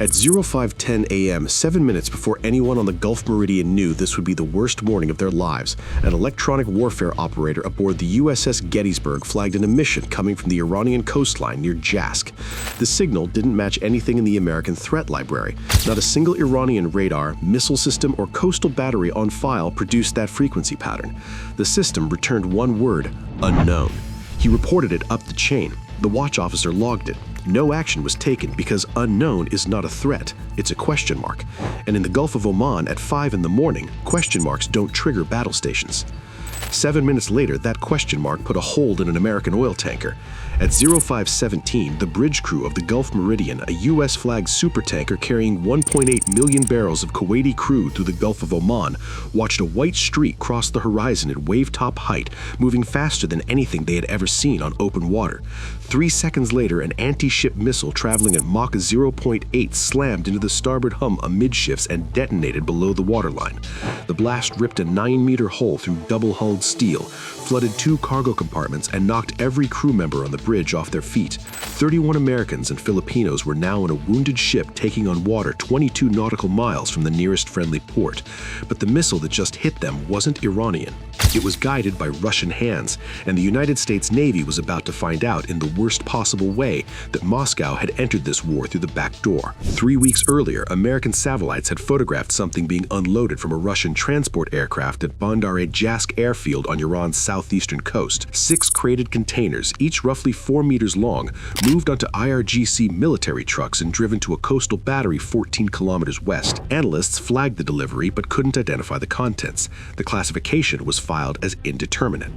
At 05:10 a.m., 7 minutes before anyone on the Gulf Meridian knew this would be the worst morning of their lives, an electronic warfare operator aboard the USS Gettysburg flagged an emission coming from the Iranian coastline near Jask. The signal didn't match anything in the American threat library. Not a single Iranian radar, missile system, or coastal battery on file produced that frequency pattern. The system returned one word: unknown. He reported it up the chain. The watch officer logged it. No action was taken because unknown is not a threat, it's a question mark. And in the Gulf of Oman at 5 in the morning, question marks don't trigger battle stations. 7 minutes later, that question mark put a hold in an American oil tanker. At 05:17, the bridge crew of the Gulf Meridian, a U.S.-flagged supertanker carrying 1.8 million barrels of Kuwaiti crude through the Gulf of Oman, watched a white streak cross the horizon at wave-top height, moving faster than anything they had ever seen on open water. 3 seconds later, an anti-ship missile traveling at Mach 0.8 slammed into the starboard hum amidships and detonated below the waterline. The blast ripped a 9-meter hole through double-hulled steel, flooded 2 cargo compartments, and knocked every crew member on the bridge off their feet. 31 Americans and Filipinos were now in a wounded ship taking on water 22 nautical miles from the nearest friendly port. But the missile that just hit them wasn't Iranian. It was guided by Russian hands, and the United States Navy was about to find out in the worst possible way that Moscow had entered this war through the back door. 3 weeks earlier, American satellites had photographed something being unloaded from a Russian transport aircraft at Bandar-e-Jask airfield on Iran's southeastern coast. 6 crated containers, each roughly 4 meters long, moved onto IRGC military trucks and driven to a coastal battery 14 kilometers west. Analysts flagged the delivery but couldn't identify the contents. The classification was filed as indeterminate.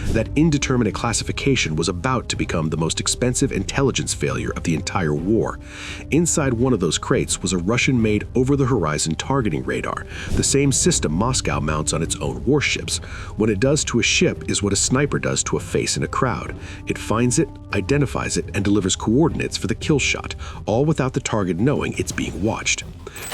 That indeterminate classification was about to become the most expensive intelligence failure of the entire war. Inside one of those crates was a Russian-made over-the-horizon targeting radar, the same system Moscow mounts on its own warships. What it does to a ship is what a sniper does to a face in a crowd. It finds it, identifies it, and delivers coordinates for the kill shot, all without the target knowing it's being watched.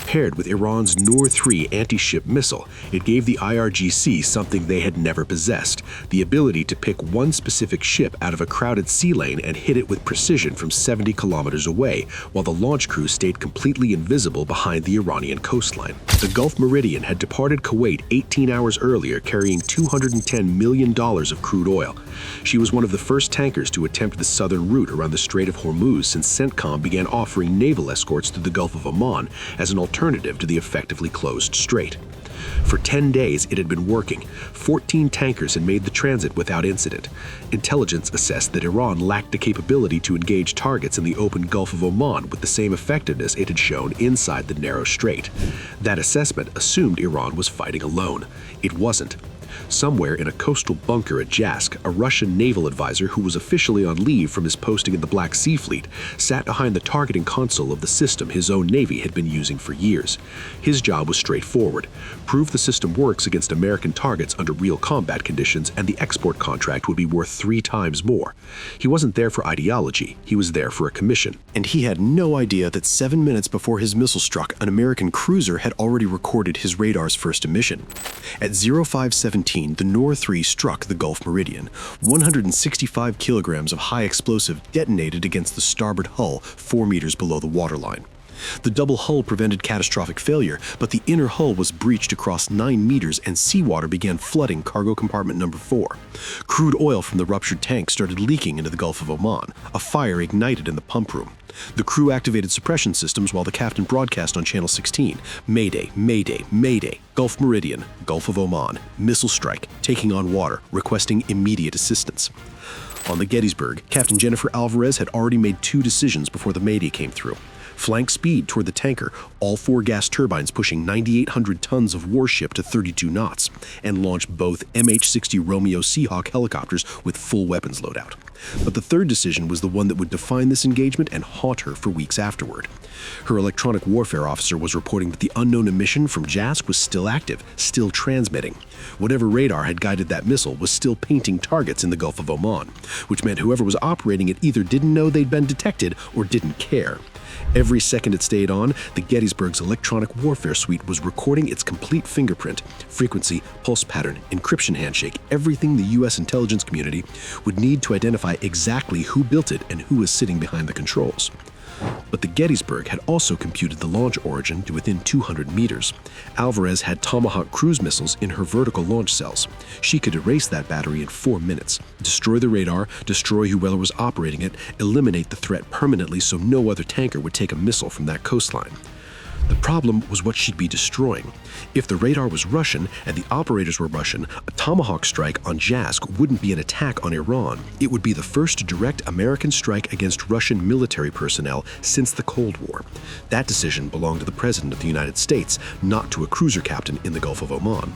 Paired with Iran's Noor-3 anti-ship missile, it gave the IRGC something they had never possessed: the ability to pick one specific ship out of a crowded sea lane and hit it with precision from 70 kilometers away, while the launch crew stayed completely invisible behind the Iranian coastline. The Gulf Meridian had departed Kuwait 18 hours earlier carrying $210 million of crude oil. She was one of the first tankers to attempt the southern route around the Strait of Hormuz since CENTCOM began offering naval escorts through the Gulf of Oman as an alternative to the effectively closed strait. For 10 days, it had been working. 14 tankers had made the transit without incident. Intelligence assessed that Iran lacked the capability to engage targets in the open Gulf of Oman with the same effectiveness it had shown inside the narrow strait. That assessment assumed Iran was fighting alone. It wasn't. Somewhere in a coastal bunker at Jask, a Russian naval advisor who was officially on leave from his posting in the Black Sea Fleet sat behind the targeting console of the system his own navy had been using for years. His job was straightforward: prove the system works against American targets under real combat conditions, and the export contract would be worth 3 times more. He wasn't there for ideology, he was there for a commission. And he had no idea that 7 minutes before his missile struck, an American cruiser had already recorded his radar's first emission. At 05:17, the Noor-3 struck the Gulf Meridian. 165 kilograms of high explosive detonated against the starboard hull 4 meters below the waterline. The double hull prevented catastrophic failure, but the inner hull was breached across 9 meters and seawater began flooding cargo compartment number 4. Crude oil from the ruptured tank started leaking into the Gulf of Oman. A fire ignited in the pump room. The crew activated suppression systems while the captain broadcast on Channel 16, "Mayday, Mayday, Mayday, Gulf Meridian, Gulf of Oman, missile strike, taking on water, requesting immediate assistance." On the Gettysburg, Captain Jennifer Alvarez had already made 2 decisions before the Mayday came through. Flank speed toward the tanker, all 4 gas turbines pushing 9,800 tons of warship to 32 knots, and launch both MH-60 Romeo Seahawk helicopters with full weapons loadout. But the third decision was the one that would define this engagement and haunt her for weeks afterward. Her electronic warfare officer was reporting that the unknown emission from Jask was still active, still transmitting. Whatever radar had guided that missile was still painting targets in the Gulf of Oman, which meant whoever was operating it either didn't know they'd been detected or didn't care. Every second it stayed on, the Gettysburg's electronic warfare suite was recording its complete fingerprint, frequency, pulse pattern, encryption handshake, everything the U.S. intelligence community would need to identify exactly who built it and who was sitting behind the controls. But the Gettysburg had also computed the launch origin to within 200 meters. Alvarez had Tomahawk cruise missiles in her vertical launch cells. She could erase that battery in 4 minutes, destroy the radar, destroy whoever was operating it, eliminate the threat permanently so no other tanker would take a missile from that coastline. The problem was what she'd be destroying. If the radar was Russian and the operators were Russian, a Tomahawk strike on Jask wouldn't be an attack on Iran. It would be the first direct American strike against Russian military personnel since the Cold War. That decision belonged to the President of the United States, not to a cruiser captain in the Gulf of Oman.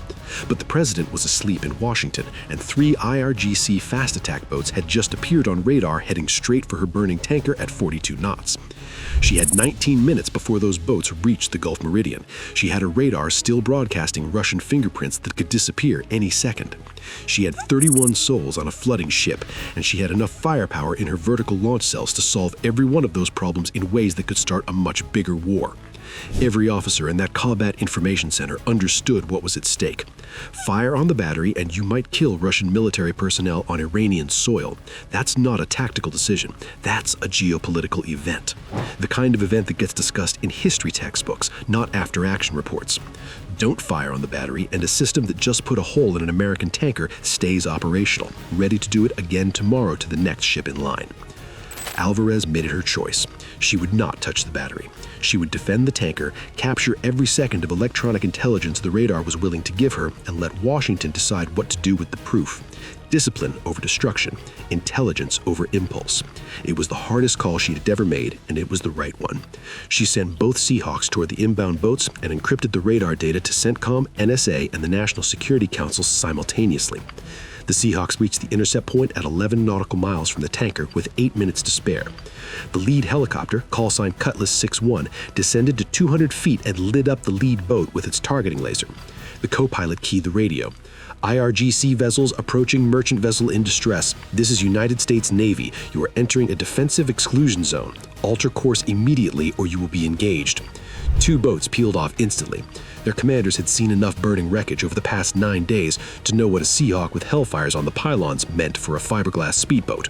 But the President was asleep in Washington, and 3 IRGC fast attack boats had just appeared on radar heading straight for her burning tanker at 42 knots. She had 19 minutes before those boats reached the Gulf Meridian. She had her radar still broadcasting Russian fingerprints that could disappear any second. She had 31 souls on a flooding ship, and she had enough firepower in her vertical launch cells to solve every one of those problems in ways that could start a much bigger war. Every officer in that Combat Information Center understood what was at stake. Fire on the battery and you might kill Russian military personnel on Iranian soil. That's not a tactical decision. That's a geopolitical event. The kind of event that gets discussed in history textbooks, not after-action reports. Don't fire on the battery, and a system that just put a hole in an American tanker stays operational, ready to do it again tomorrow to the next ship in line. Alvarez made it her choice. She would not touch the battery. She would defend the tanker, capture every second of electronic intelligence the radar was willing to give her, and let Washington decide what to do with the proof. Discipline over destruction, intelligence over impulse. It was the hardest call she had ever made, and it was the right one. She sent both Seahawks toward the inbound boats and encrypted the radar data to CENTCOM, NSA, and the National Security Council simultaneously. The Seahawks reached the intercept point at 11 nautical miles from the tanker with 8 minutes to spare. The lead helicopter, call sign Cutlass 6-1, descended to 200 feet and lit up the lead boat with its targeting laser. The co-pilot keyed the radio. IRGC vessels approaching merchant vessel in distress. This is United States Navy. You are entering a defensive exclusion zone. Alter course immediately or you will be engaged. 2 boats peeled off instantly. Their commanders had seen enough burning wreckage over the past 9 days to know what a Seahawk with Hellfires on the pylons meant for a fiberglass speedboat.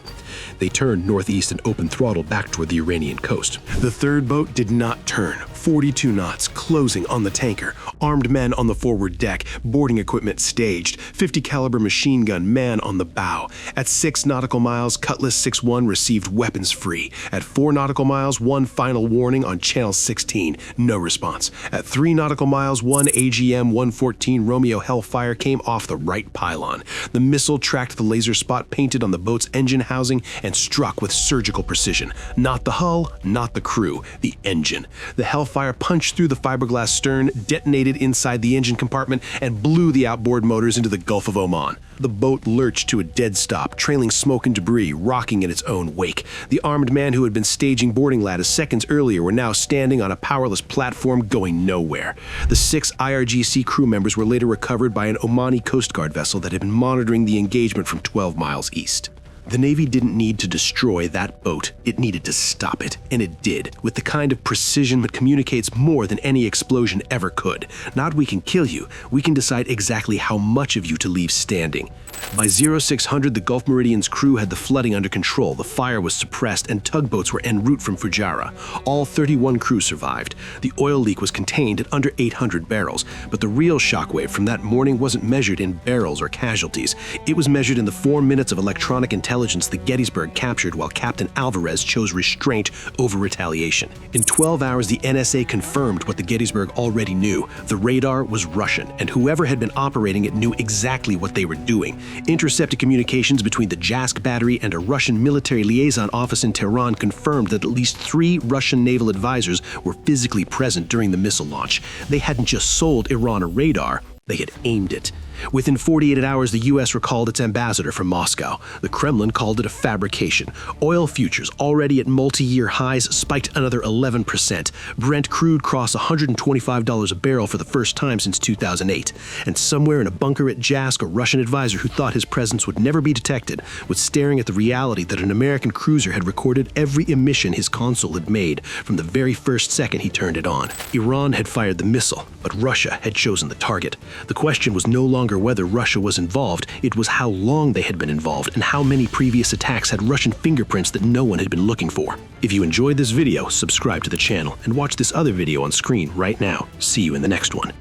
They turned northeast and open throttle back toward the Iranian coast. The third boat did not turn. 42 knots, closing on the tanker. Armed men on the forward deck, boarding equipment staged. 50 caliber machine gun man on the bow. At 6 nautical miles, Cutlass 6-1 received weapons free. At 4 nautical miles, 1 final warning on channel 16. No response. At 3 nautical miles, 1 AGM-114 Romeo Hellfire came off the right pylon. The missile tracked the laser spot painted on the boat's engine housing and struck with surgical precision. Not the hull, not the crew, the engine. The Hellfire punched through the fiberglass stern, detonated inside the engine compartment, and blew the outboard motors into the Gulf of Oman. The boat lurched to a dead stop, trailing smoke and debris, rocking in its own wake. The armed man who had been staging boarding ladders seconds earlier were now standing on a powerless platform going nowhere. The 6 IRGC crew members were later recovered by an Omani Coast Guard vessel that had been monitoring the engagement from 12 miles east. The Navy didn't need to destroy that boat. It needed to stop it, and it did, with the kind of precision that communicates more than any explosion ever could. Not we can kill you, we can decide exactly how much of you to leave standing. By 0600, the Gulf Meridian's crew had the flooding under control, the fire was suppressed, and tugboats were en route from Fujairah. All 31 crew survived. The oil leak was contained at under 800 barrels, but the real shockwave from that morning wasn't measured in barrels or casualties. It was measured in the 4 minutes of electronic intelligence the Gettysburg captured while Captain Alvarez chose restraint over retaliation. In 12 hours, the NSA confirmed what the Gettysburg already knew. The radar was Russian, and whoever had been operating it knew exactly what they were doing. Intercepted communications between the Jask battery and a Russian military liaison office in Tehran confirmed that at least 3 Russian naval advisors were physically present during the missile launch. They hadn't just sold Iran a radar, they had aimed it. Within 48 hours, the U.S. recalled its ambassador from Moscow. The Kremlin called it a fabrication. Oil futures, already at multi-year highs, spiked another 11%. Brent crude crossed $125 a barrel for the first time since 2008. And somewhere in a bunker at Jask, a Russian advisor who thought his presence would never be detected was staring at the reality that an American cruiser had recorded every emission his console had made from the very first second he turned it on. Iran had fired the missile, but Russia had chosen the target. The question was no longer whether Russia was involved, it was how long they had been involved and how many previous attacks had Russian fingerprints that no one had been looking for. If you enjoyed this video, subscribe to the channel and watch this other video on screen right now. See you in the next one.